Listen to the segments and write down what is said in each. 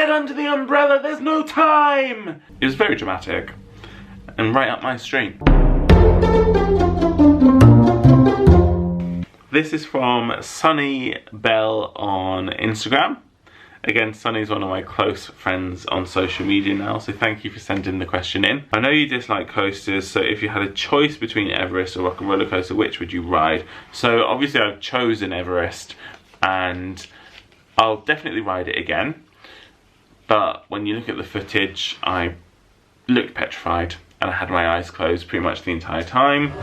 Get under the umbrella, there's no time! It was very dramatic and right up my street. This is from Sunny Bell on Instagram. Again, Sunny's one of my close friends on social media now, so thank you for sending the question in. I know you dislike coasters, so if you had a choice between Everest or Rock and Roller Coaster, which would you ride? So obviously I've chosen Everest, and I'll definitely ride it again. But when you look at the footage, I looked petrified, and I had my eyes closed pretty much the entire time.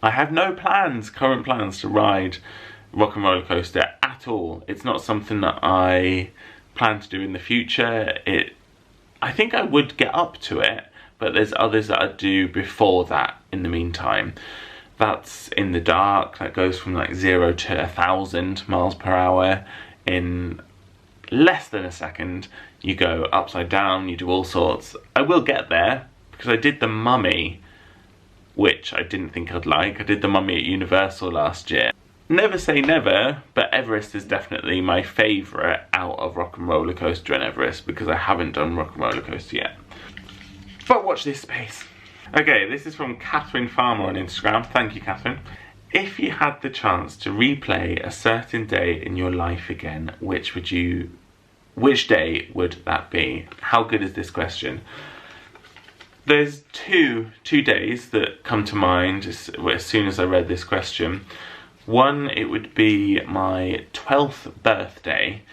I have no current plans to ride Rock and Roller Coaster at all. It's not something that I plan to do in the future. I think I would get up to it, but there's others that I'd do before that in the meantime. That's in the dark, that goes from like 0 to 1,000 miles per hour in less than a second. You go upside down, you do all sorts. I will get there, because I did the Mummy, which I didn't think I'd like. I did the Mummy at Universal last year. Never say never, but Everest is definitely my favourite out of Rock and Roller Coaster and Everest, because I haven't done Rock and Roller Coaster yet. But watch this space. Okay, this is from Catherine Farmer on Instagram. Thank you, Catherine. If you had the chance to replay a certain day in your life again, which day would that be? How good is this question? There's two days that come to mind as soon as I read this question. One, it would be my 12th birthday.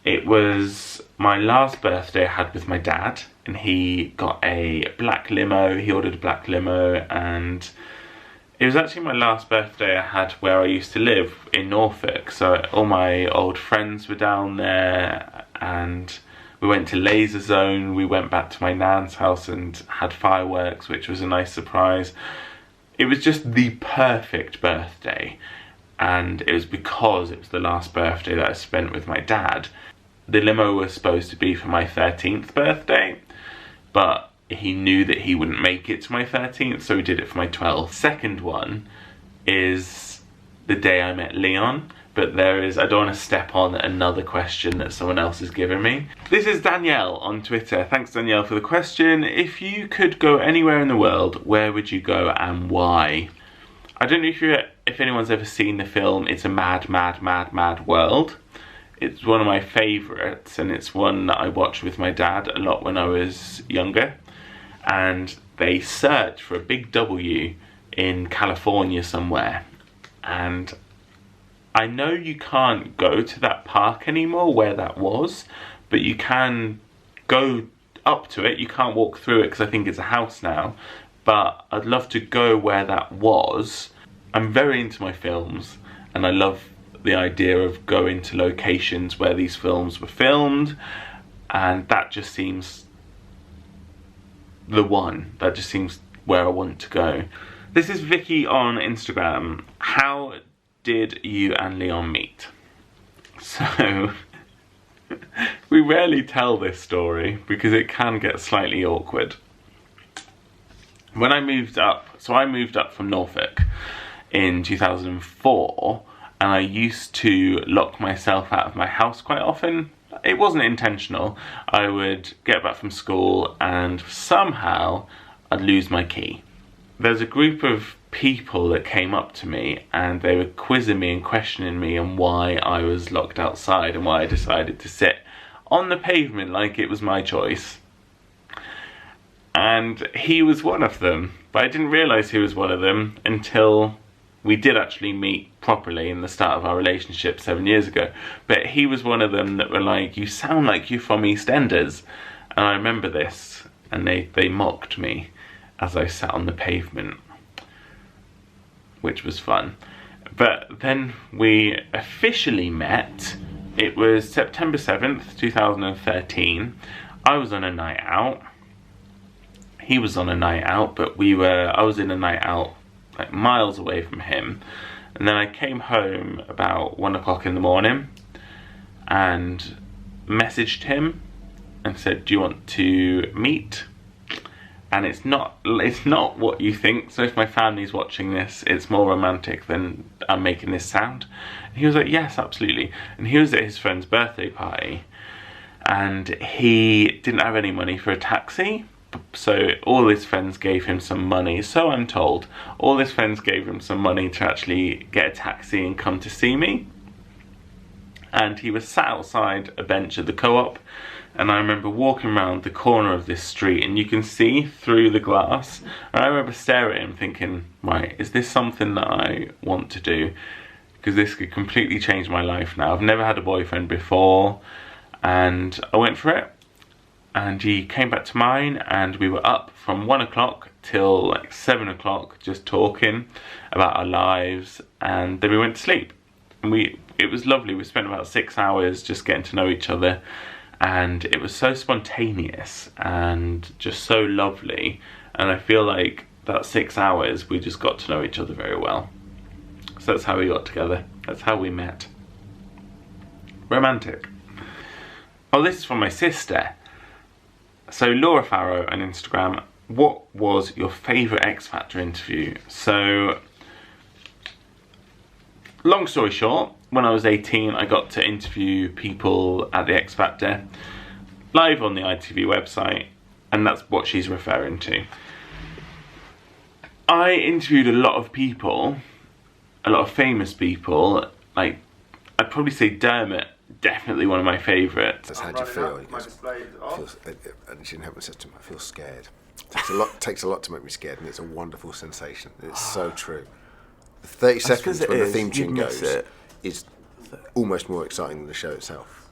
It was my last birthday I had with my dad, and he got a black limo. He ordered a black limo, and it was actually my last birthday I had where I used to live in Norfolk. So all my old friends were down there, and we went to Laser Zone. We went back to my nan's house and had fireworks, which was a nice surprise. It was just the perfect birthday, and it was because it was the last birthday that I spent with my dad. The limo was supposed to be for my 13th birthday, but he knew that he wouldn't make it to my 13th, so he did it for my 12th. Second one is the day I met Leon. But I don't want to step on another question that someone else has given me. This is Danielle on Twitter. Thanks, Danielle, for the question. If you could go anywhere in the world, where would you go and why? I don't know if anyone's ever seen the film It's a Mad, Mad, Mad, Mad World. It's one of my favourites, and it's one that I watched with my dad a lot when I was younger. And they search for a big W in California somewhere. And I know you can't go to that park anymore where that was, but you can go up to it. You can't walk through it because I think it's a house now, but I'd love to go where that was. I'm very into my films, and I love the idea of going to locations where these films were filmed, and that just seems the one. That just seems where I want to go. This is Vicky on Instagram. How did you and Leon meet? So we rarely tell this story because it can get slightly awkward. When I moved up, so I moved up from Norfolk in 2004, and I used to lock myself out of my house quite often. It wasn't intentional. I would get back from school and somehow I'd lose my key. There's a group of people that came up to me, and they were quizzing me and questioning me on why I was locked outside and why I decided to sit on the pavement like it was my choice. And he was one of them, but I didn't realise he was one of them until we did actually meet properly in the start of our relationship 7 years ago. But he was one of them that were like, "You sound like you're from EastEnders." And I remember this, and they mocked me. as I sat on the pavement, which was fun. But then we officially met. It was September 7th, 2013. I was on a night out. He was on a night out, but I was in a night out like miles away from him. And then I came home about 1 o'clock in the morning and messaged him and said, do you want to meet? And it's not what you think. So if my family's watching this, it's more romantic than I'm making this sound. And he was like, yes, absolutely. And he was at his friend's birthday party and he didn't have any money for a taxi. So all his friends gave him some money. So I'm told, all his friends gave him some money to actually get a taxi and come to see me. And he was sat outside a bench at the Co-op. And I remember walking around the corner of this street and you can see through the glass. And I remember staring at him thinking, right, is this something that I want to do? Because this could completely change my life now. I've never had a boyfriend before. And I went for it. And he came back to mine and we were up from 1 o'clock till like 7 o'clock just talking about our lives. And then we went to sleep. And it was lovely. We spent about 6 hours just getting to know each other. And it was so spontaneous and just so lovely. And I feel like that 6 hours, we just got to know each other very well. So that's how we got together. That's how we met. Romantic. Oh, this is from my sister. So Laura Farrow on Instagram, what was your favourite X Factor interview? So, long story short, when I was 18, I got to interview people at the X Factor live on the ITV website, and that's what she's referring to. I interviewed a lot of people, a lot of famous people, like, I'd probably say Dermot, definitely one of my favourites. That's how do you feel? And she never said to me, I feel scared. Takes a lot to make me scared, and it's a wonderful sensation. It's so true. The 30 seconds when the theme tune goes is almost more exciting than the show itself.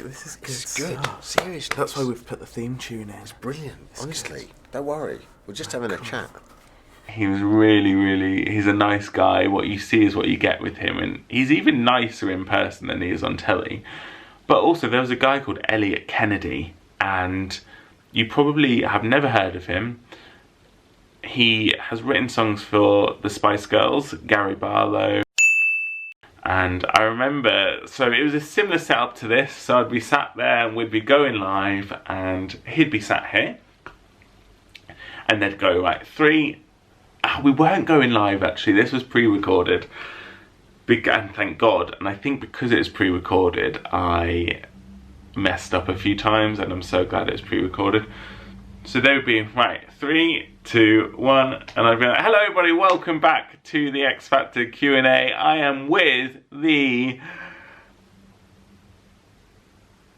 This is good. It's good. Stuff. Seriously. That's why we've put the theme tune in. It's brilliant. It's honestly. Good. Don't worry. We're just having a chat. He was really, he's a nice guy. What you see is what you get with him. And he's even nicer in person than he is on telly. But also there was a guy called Elliot Kennedy. And you probably have never heard of him. He has written songs for the Spice Girls, Gary Barlow. And I remember, so it was a similar setup to this. So I'd be sat there and we'd be going live and he'd be sat here. And they'd go, right, 3... we weren't going live actually, this was pre-recorded. And thank God. And I think because it was pre-recorded, I messed up a few times and I'm so glad it's pre-recorded. So they would be, right, 3, 2, 1, and I'd be like, hello everybody, welcome back to the X Factor Q&A. I am with the...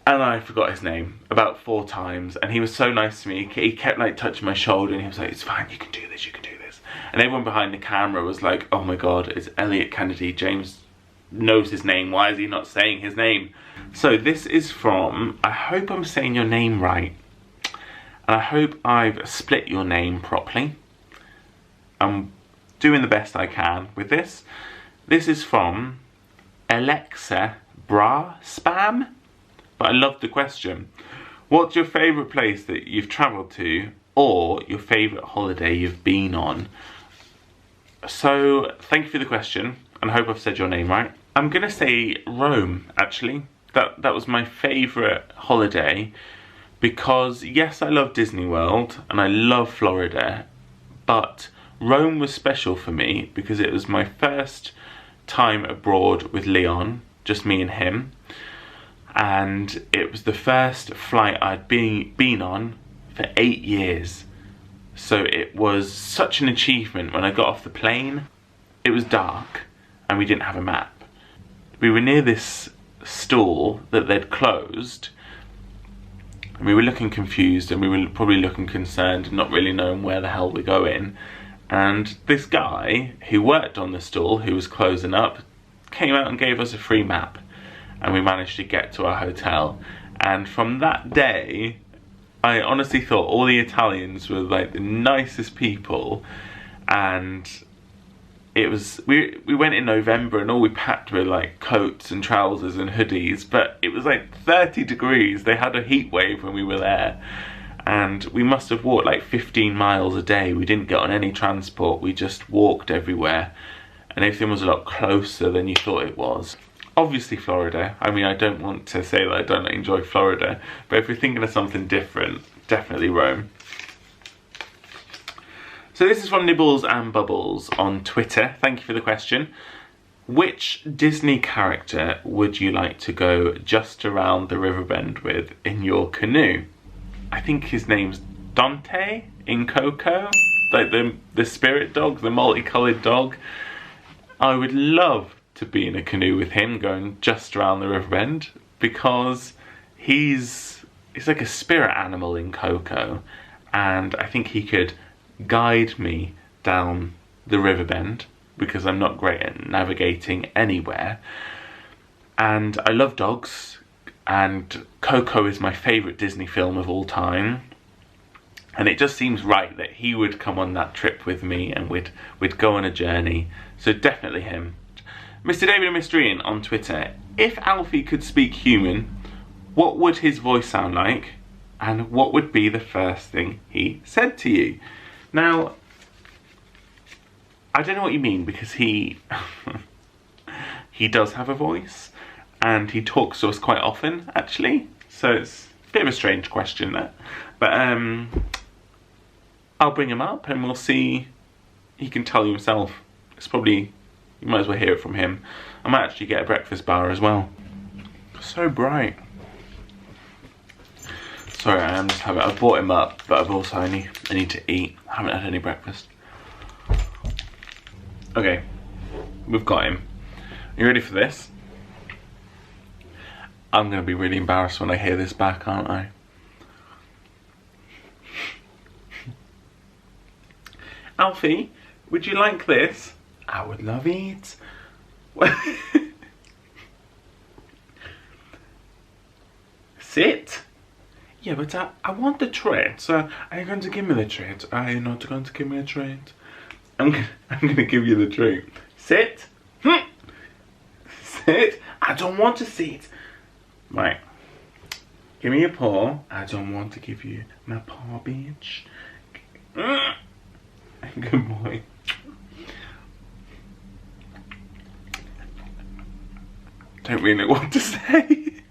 And I forgot his name about 4 times, and he was so nice to me. He kept like touching my shoulder and he was like, it's fine, you can do this, you can do this. And everyone behind the camera was like, oh my God, it's Elliot Kennedy. James knows his name, why is he not saying his name? So this is from, I hope I'm saying your name right. And I hope I've split your name properly. I'm doing the best I can with this. This is from Alexa Bra Spam. But I love the question. What's your favourite place that you've travelled to, or your favourite holiday you've been on? So thank you for the question, and I hope I've said your name right. I'm gonna say Rome, actually. That was my favourite holiday. Because yes, I love Disney World and I love Florida, but Rome was special for me because it was my first time abroad with Leon, just me and him. And it was the first flight I'd been on for 8 years. So it was such an achievement when I got off the plane. It was dark and we didn't have a map. We were near this stall that they'd closed. And we were looking confused and we were probably looking concerned, not really knowing where the hell we're going. And this guy who worked on the stall, who was closing up, came out and gave us a free map. And we managed to get to our hotel. And from that day, I honestly thought all the Italians were like the nicest people, and it was, we went in November and all we packed were like coats and trousers and hoodies, but it was like 30 degrees. They had a heat wave when we were there, and we must have walked like 15 miles a day. We didn't get on any transport, we just walked everywhere, and everything was a lot closer than you thought it was. Obviously Florida. I mean, I don't want to say that I don't enjoy Florida, but if you're thinking of something different, definitely Rome. So this is from Nibbles and Bubbles on Twitter. Thank you for the question. Which Disney character would you like to go just around the riverbend with in your canoe? I think his name's Dante in Coco, like the spirit dog, the multicolored dog. I would love to be in a canoe with him going just around the riverbend, because he's like a spirit animal in Coco, and I think he could guide me down the riverbend because I'm not great at navigating anywhere, and I love dogs, and Coco is my favourite Disney film of all time, and it just seems right that he would come on that trip with me and we'd go on a journey. So definitely him. Mr. David and Mr. Ian on Twitter. If Alfie could speak human, what would his voice sound like, and what would be the first thing he said to you? Now, I don't know what you mean, because he he does have a voice, and he talks to us quite often, actually. So it's a bit of a strange question there. But I'll bring him up and we'll see. He can tell you himself. It's probably, you might as well hear it from him. I might actually get a breakfast bar as well. So bright. Sorry, I am just having, I've brought him up, but I've also I need to eat. I haven't had any breakfast. Okay, we've got him. You ready for this? I'm gonna be really embarrassed when I hear this back, aren't I? Alfie, would you like this? I would love it. Sit. Yeah, but I want the treat. So are you going to give me the treat? Are you not going to give me a treat? I'm going to give you the treat. Sit. Sit. I don't want to sit. Right. Give me your paw. I don't want to give you my paw, bitch. Good boy. Don't really know what to say.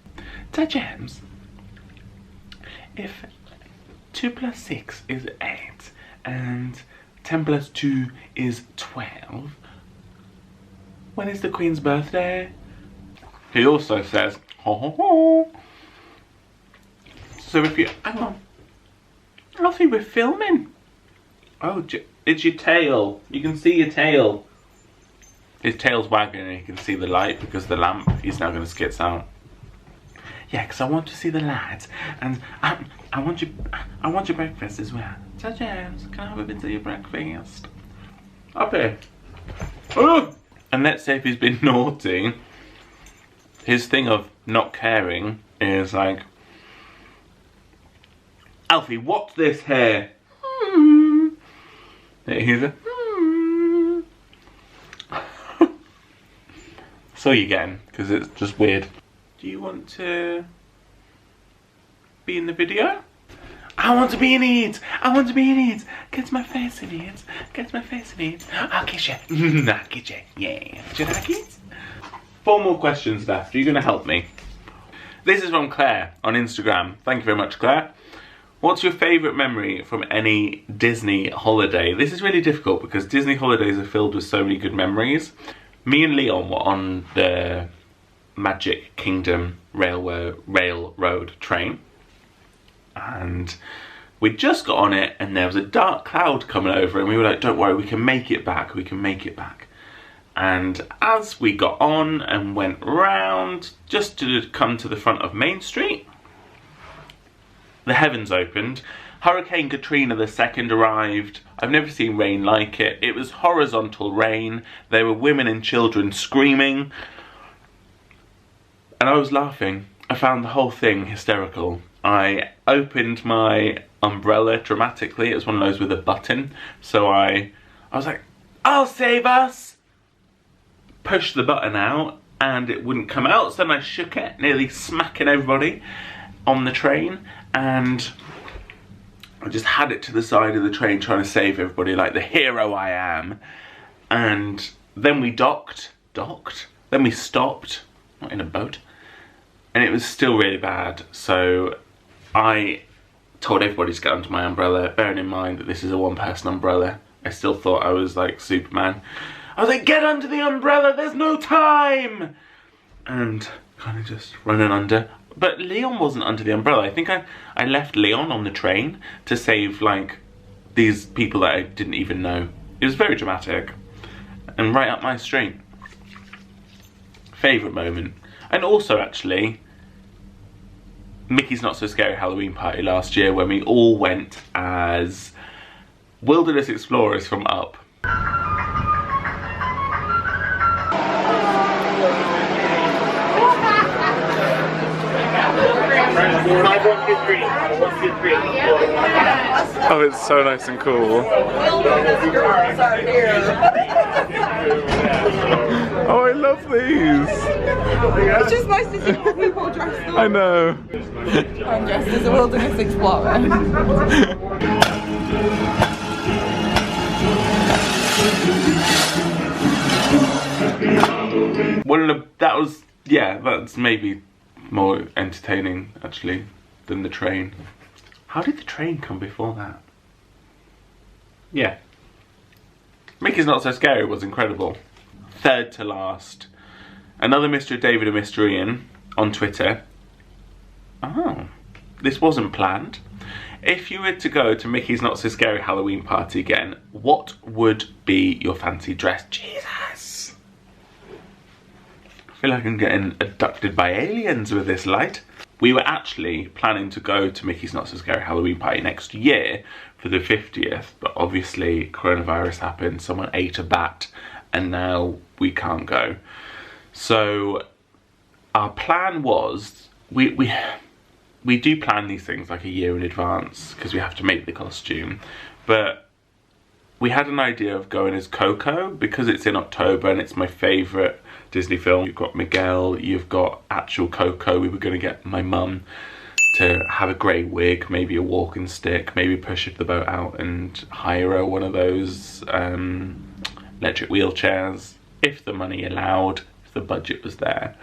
Dad James, if 2 plus 6 is 8 and 10 plus 2 is 12, when is the Queen's birthday? He also says, ho ho ho. So if you, hang on, Alfie, we're filming. Oh, it's your tail. You can see your tail. His tail's wagging and you can see the light because the lamp. He's now going to skits out. Yeah, because I want to see the lads, and I want your breakfast as well. So James, can I have a bit of your breakfast? Up here. Oh! And let's say if he's been naughty, his thing of not caring is like, Alfie, what's this here? He's a so you get him, because it's just weird. Do you want to be in the video? I want to be in it! I want to be in it! Get my face in it! Get my face in it! I'll kiss you! I'll kiss you! Yeah! Do you like it? 4 more questions left. Are you going to help me? This is from Claire on Instagram. Thank you very much, Claire. What's your favourite memory from any Disney holiday? This is really difficult because Disney holidays are filled with so many good memories. Me and Leon were on the Magic Kingdom railroad train, and we just got on it and there was a dark cloud coming over and we were like, don't worry, we can make it back, we can make it back. And as we got on and went round just to come to the front of Main Street, the heavens opened. Hurricane Katrina II arrived. I've never seen rain like it. It was horizontal rain. There were women and children screaming. And I was laughing. I found the whole thing hysterical. I opened my umbrella dramatically. It was one of those with a button. So I was like, I'll save us! Pushed the button out and it wouldn't come out. So then I shook it, nearly smacking everybody on the train. And I just had it to the side of the train trying to save everybody like the hero I am. And then we docked. Then we stopped, not in a boat. And it was still really bad. So I told everybody to get under my umbrella, bearing in mind that this is a one-person umbrella. I still thought I was like Superman. I was like, get under the umbrella, there's no time! And kind of just running under. But Leon wasn't under the umbrella. I think I left Leon on the train to save like these people that I didn't even know. It was very dramatic. And right up my street. Favourite moment. And also actually, Mickey's Not So Scary Halloween Party last year when we all went as wilderness explorers from Up. Oh, it's so nice and cool. Oh, I love these. It's just nice to see people dressed up. I know. I'm dressed as a wilderness explorer. That's maybe more entertaining actually than the train. How did the train come before that? Yeah. Mickey's Not So Scary was incredible. Third to last, another Mr. David and Mr. Ian on Twitter. Oh, this wasn't planned. If you were to go to Mickey's Not So Scary Halloween Party again, what would be your fancy dress? Jesus! I feel like I'm getting abducted by aliens with this light. We were actually planning to go to Mickey's Not So Scary Halloween Party next year for the 50th, but obviously coronavirus happened, someone ate a bat, and now we can't go. So our plan was, we do plan these things like a year in advance because we have to make the costume, but we had an idea of going as Coco because it's in October and it's my favourite Disney film. You've got Miguel, you've got actual Coco. We were going to get my mum to have a grey wig, maybe a walking stick, maybe push the boat out and hire her one of those electric wheelchairs, if the money allowed, if the budget was there.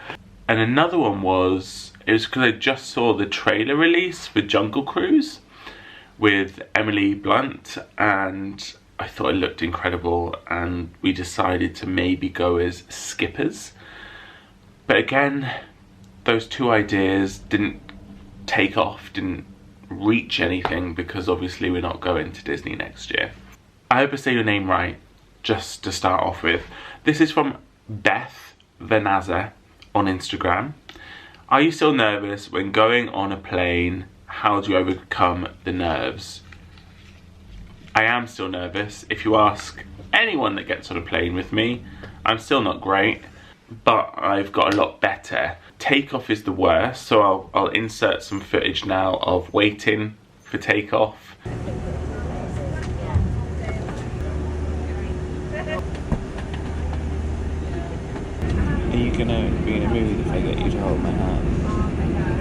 And another one was, it was because I just saw the trailer release for Jungle Cruise with Emily Blunt and I thought it looked incredible and we decided to maybe go as skippers. But again, those two ideas didn't take off, didn't reach anything because obviously we're not going to Disney next year. I hope I say your name right, just to start off with. This is from Beth Venaza on Instagram. Are you still nervous when going on a plane? How do you overcome the nerves? I am still nervous. If you ask anyone that gets on a plane with me, I'm still not great, but I've got a lot better. Takeoff is the worst, so I'll insert some footage now of waiting for takeoff. Are you gonna be in a mood if I get you to hold my hand?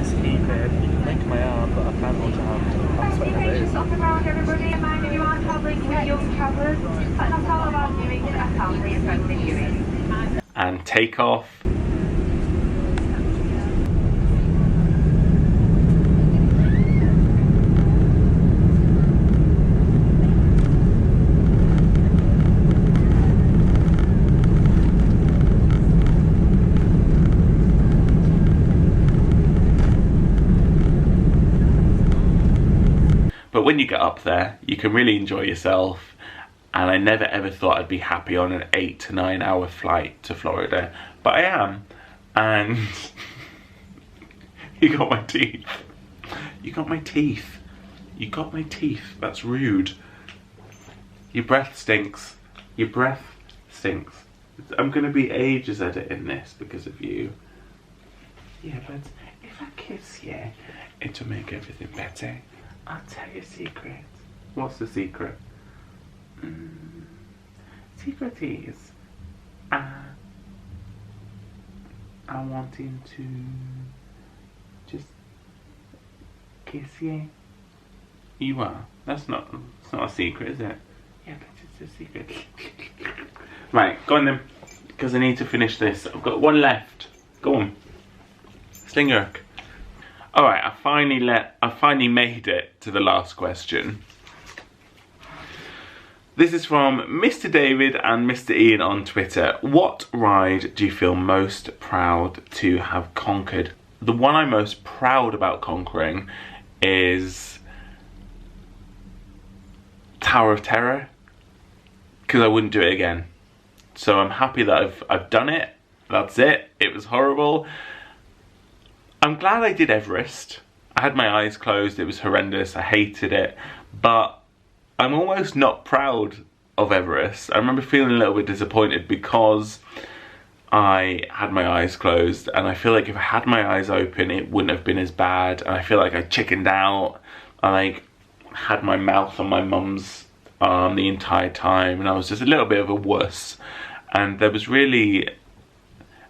You can make my arm, but I can't hold your hand. I'm sweating a bit. Off around everybody, and mind if you are travelling with young travellers, that's not all about doing it at family and friendly viewing. And take off. But when you get up there, you can really enjoy yourself. And I never ever thought I'd be happy on an 8 to 9 hour flight to Florida. But I am. And you got my teeth. You got my teeth. You got my teeth. That's rude. Your breath stinks. Your breath stinks. I'm going to be ages editing this because of you. Yeah, but if I kiss you, It'll make everything better. I'll tell you a secret. What's the secret? Secret is, I'm wanting to just kiss you. You are. It's not a secret, is it? Yeah, but it's a secret. Right, go on then, because I need to finish this. I've got one left. Go on. Sling your hook. Alright, I finally made it to the last question. This is from Mr. David and Mr. Ian on Twitter. What ride do you feel most proud to have conquered? The one I'm most proud about conquering is Tower of Terror, because I wouldn't do it again. So I'm happy that I've done it. That's it. It was horrible. I'm glad I did Everest. I had my eyes closed. It was horrendous. I hated it. But I'm almost not proud of Everest. I remember feeling a little bit disappointed because I had my eyes closed, and I feel like if I had my eyes open it wouldn't have been as bad, and I feel like I chickened out. I like had my mouth on my mum's arm the entire time, and I was just a little bit of a wuss, and there was really,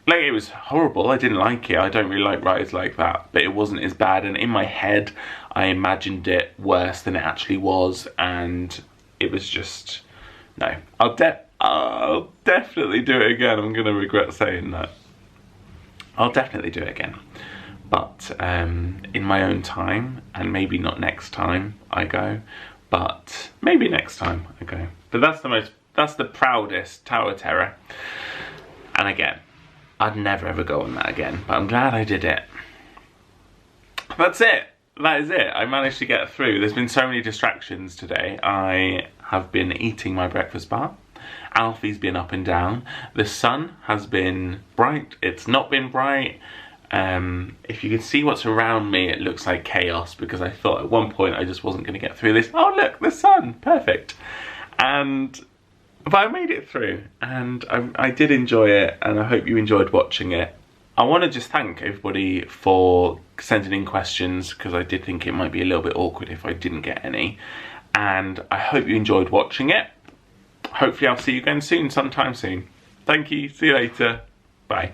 like, it was horrible. I didn't like it. I don't really like rides like that, but it wasn't as bad, and in my head I imagined it worse than it actually was, and it was just, no. I'll definitely do it again. I'm gonna regret saying that. I'll definitely do it again, but in my own time, and maybe not next time I go, but maybe next time I go. But that's the proudest Tower of Terror, and again, I'd never ever go on that again, but I'm glad I did it. That's it. That is it. I managed to get through. There's been so many distractions today. I have been eating my breakfast bar. Alfie's been up and down. The sun has been bright. It's not been bright. If you can see what's around me, it looks like chaos, because I thought at one point I just wasn't going to get through this. Oh look, the sun. Perfect. But I made it through, and I did enjoy it, and I hope you enjoyed watching it. I want to just thank everybody for sending in questions, because I did think it might be a little bit awkward if I didn't get any. And I hope you enjoyed watching it. Hopefully I'll see you again soon, sometime soon. Thank you, see you later, bye.